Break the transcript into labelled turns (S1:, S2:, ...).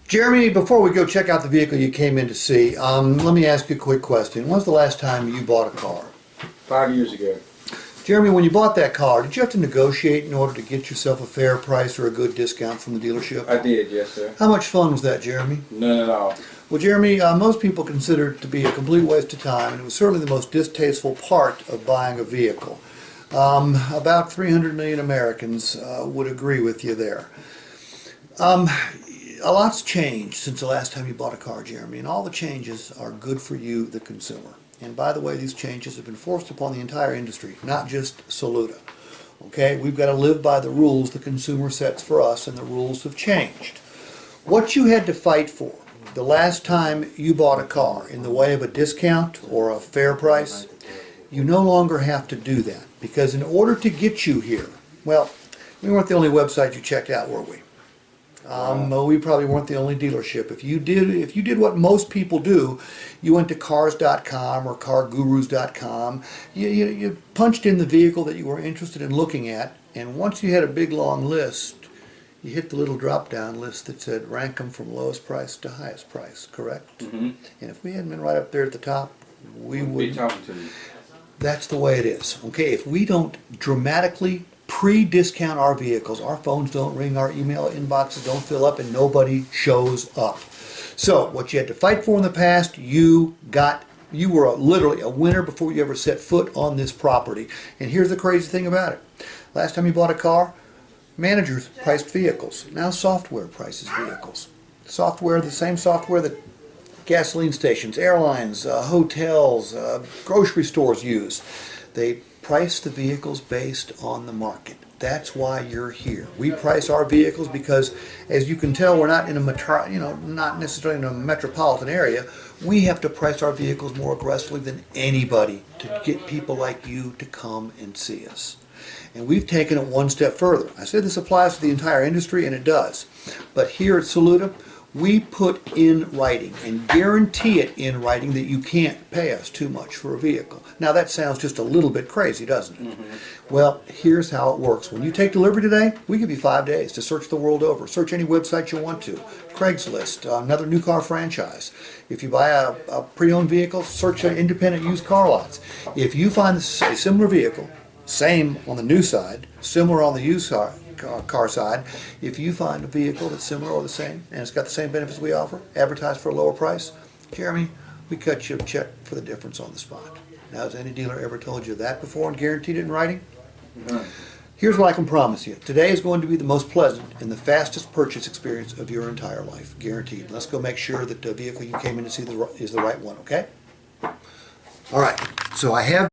S1: Jeremy, before we go check out the vehicle you came in to see, let me ask you a quick question. When was the last time you bought a car?
S2: 5 years ago.
S1: Jeremy, when you bought that car, did you have to negotiate in order to get yourself a fair price or a good discount from the dealership?
S2: I did, yes, sir.
S1: How much fun was that, Jeremy?
S2: None at all.
S1: Well, Jeremy, most people consider it to be a complete waste of time, and it was certainly the most distasteful part of buying a vehicle. About 300 million Americans would agree with you there. A lot's changed since the last time you bought a car, Jeremy, and all the changes are good for you, the consumer. And by the way, these changes have been forced upon the entire industry, not just Saluda. Okay, we've got to live by the rules the consumer sets for us, and the rules have changed. What you had to fight for the last time you bought a car in the way of a discount or a fair price, you no longer have to do that, because in order to get you here, well, we weren't the only website you checked out, were we? We probably weren't the only dealership. If you did what most people do, you went to cars.com or cargurus.com, you punched in the vehicle that you were interested in looking at, and once you had a big long list, you hit the little drop-down list that said rank them from lowest price to highest price, correct?
S2: Mm-hmm.
S1: And if we hadn't been right up there at the top, we would
S2: be talking to you.
S1: That's the way it is. Okay, if we don't dramatically pre-discount our vehicles, our phones don't ring, our email inboxes don't fill up, and nobody shows up. So what you had to fight for in the past, you were literally a winner before you ever set foot on this property. And here's the crazy thing about it. Last time you bought a car, managers priced vehicles. Now software prices vehicles. Software, the same software that gasoline stations, airlines, hotels, grocery stores use. They price the vehicles based on the market. That's why you're here. We price our vehicles because, as you can tell, we're not in a not necessarily in a metropolitan area. We have to price our vehicles more aggressively than anybody to get people like you to come and see us. And we've taken it one step further. I said this applies to the entire industry, and it does. But here at Saluda, we put in writing and guarantee it in writing that you can't pay us too much for a vehicle. Now that sounds just a little bit crazy, doesn't it? Mm-hmm. Well, here's how it works. When you take delivery today, we give you 5 days to search the world over. Search any website you want to. Craigslist, another new car franchise. If you buy a pre-owned vehicle, search independent used car lots. If you find a similar vehicle, same on the new side, similar on the used car side, if you find a vehicle that's similar or the same and it's got the same benefits we offer, advertised for a lower price, Jeremy, we cut you a check for the difference on the spot. Now, has any dealer ever told you that before and guaranteed it in writing? No. Here's what I can promise you. Today is going to be the most pleasant and the fastest purchase experience of your entire life, guaranteed. Let's go make sure that the vehicle you came in to see is the right one, okay? All right, so I have